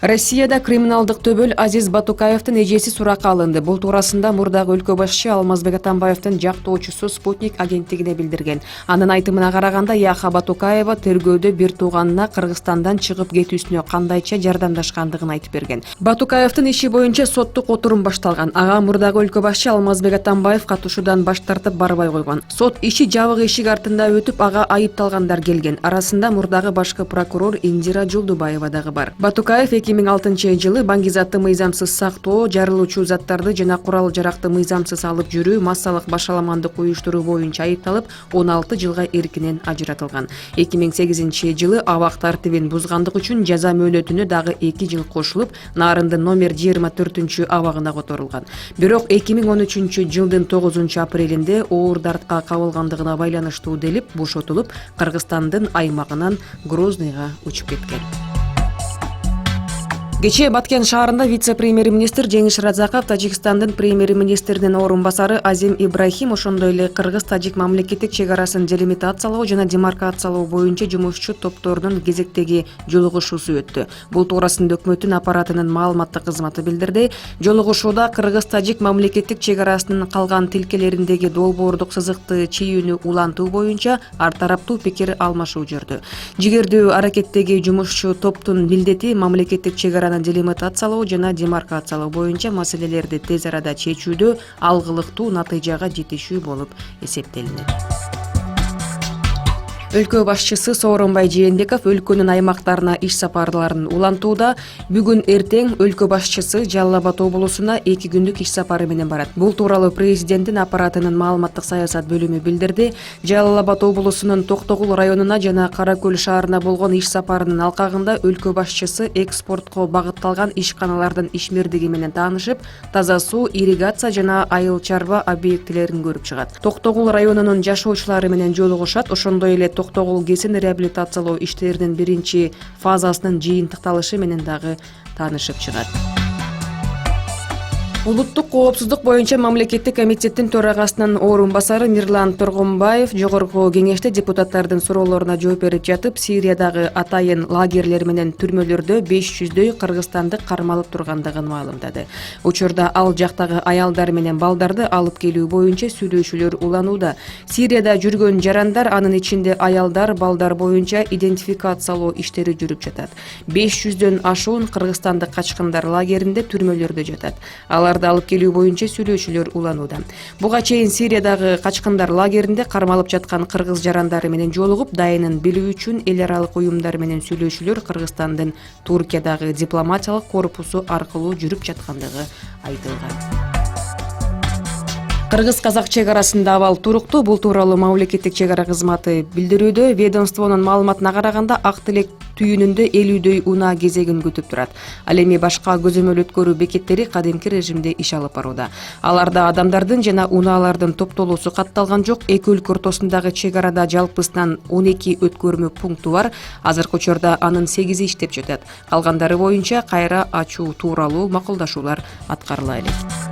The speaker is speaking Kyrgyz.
Россияда криминалдык төбөл Азиз Батукаевдин эжеси суракка алынды. Бул туурасында мурдагы өлкө башчы Алмазбек Атамбаевдин жактоочусу Спутник агенттигине билдирген. Анын айтымына караганда, Яха Батукаева тергөөдө бир тууганына Кыргызстандан чыгып кетүүсүнө кандайча жардамдашкандыгын айтып берген. Батукаевдин иши боюнча соттук отурум башталган. Ага мурдагы өлкө башчы Алмазбек Атамбаев катышуудан баш тартып барбай койгон. Сот иши жабык эшик артында өтүп, ага айыпталгандар келген. Арасында мурдагы башкы прокурор Индира Жолдубаева дагы бар. Батукаев 2006 баңгизатты мыйзамсыз сактоо, жарылуучу заттарды жана курал-жаракты мыйзамсыз алып жүрүү, массалык башаламандык уюштуруу боюнча айыпталып, 16 жылга эркинен ажыратылган. 2008 абак тартибин бузгандык үчүн жаза мөөнөтүнө дагы 2 жыл кошулуп, Нарындын номер 24 абагына которулган. Бирок 2013 жылдын 9 апрелинде оор дартка кабылгандыгына байланыштуу делип бошотулуп, Кыргызстандын аймагынан Грозныйга учуп кеткен. Кечээ Баткен шаарында вице-премьер-министр Жеңиш Разаков, Тажикстандын премьер-министринин орун басары Азим Ибрахим, ошондой эле Кыргыз-Тажик мамлекеттик чек арасын делимитациялоо жана демаркациялоо боюнча жумушчу топторунун кезектеги жолугушуусу өттү. Бул туурасында өкмөттүн аппаратынын маалыматтык кызматы билдирди. Жолугушууда Кыргыз-Тажик мамлекеттик чек арасынын калган тилкелериндеги долбоордук сызыкты чийүүнү улантуу боюнча ар тараптуу пикир алмашуу жүрдү. Жигердүү аракеттеги жумушчу топтун милдети мамлекеттик чек делимитациялоо жана демаркациялоо боюнча маселелерди тез арада чечүүдө алгылыктуу натыйжага жетишүү болуп эсептелинет. Өлкө башчысы Сооронбай Жээнбеков өлкөнүн аймактарына иш сапарларын улантууда. Бүгүн эртең өлкө башчысы Жалал Абад облусуна 2 күндүк иш сапары менен барат. Бул тууралуу президенттин аппаратынын маалыматтык саясат бөлүмү билдирди. Жалал Абад облусунун Токтогул районуна жана Кара Көл шаарына болгон иш сапарынын алкагында өлкө башчысы экспортко багытталган ишканалардын ишмердиги менен таанышып, таза суу, ирригация жана айыл чарба объектилерин көрүп чыгат. Токтогул районунун жашоочулары менен жолугушат. Ошондой эле Токтогул кесин реабилитациялоо иштеринин биринчи фазасынын жыйынтыкталышы менен дагы таанышып чыгат. Улуттук коопсуздук боюнча мамлекеттик комитеттин төрагасынын орун басары Мирлан Торгонбаев жогорку кеңеште депутаттардын суроолоруна жооп берип жатып, Сириядагы атайын лагерлер менен түрмөлөрдө 500дөй кыргызстандык кармалып тургандыгын маалымдады. Учурда ал жактагы аялдар менен балдарды алып келүү боюнча сүйлөшүүлөр уланууда. Сирияда жүргөн жарандар, анын ичинде аялдар, балдар боюнча идентификациялоо иштери жүрүп жатат. 500дөн ашуун кыргызстандык качкындар лагеринде түрмөлөрдө жатат. Аларды алып келүү боюнча сүйлөшүүлөр уланууда. Буга чейин Сириядагы качкындар лагеринде кармалып жаткан кыргыз жарандары менен жолугуп, дайынын билүү үчүн эл аралык уюмдар менен сүйлөшүүлөр Кыргызстандын Туркиядагы дипломатиялык корпусу аркылуу жүрүп жаткандыгы айтылган. Кыргыз-казак чек арасында абал туруктуу. Бул тууралуу мамлекеттик чек ара кызматы билдирүүдө. Ведомствонун маалыматына караганда, ак тилек түйүнүндө 50дөй унаа кезегин күтүп турат. Ал эми башка көзөмөл өткөрүү бекеттери кадимки режимде иш алып барууда. Аларда адамдардын жана унаалардын топтолуусу катталган жок. Эки өлкө ортосундагы чек арада жалпысынан 12 өткөрмө пункту бар. Азыркы учурда анын 8 иштеп жатат. Калгандары боюнча кайра ачуу тууралуу макулдашуулар аткарыла элек.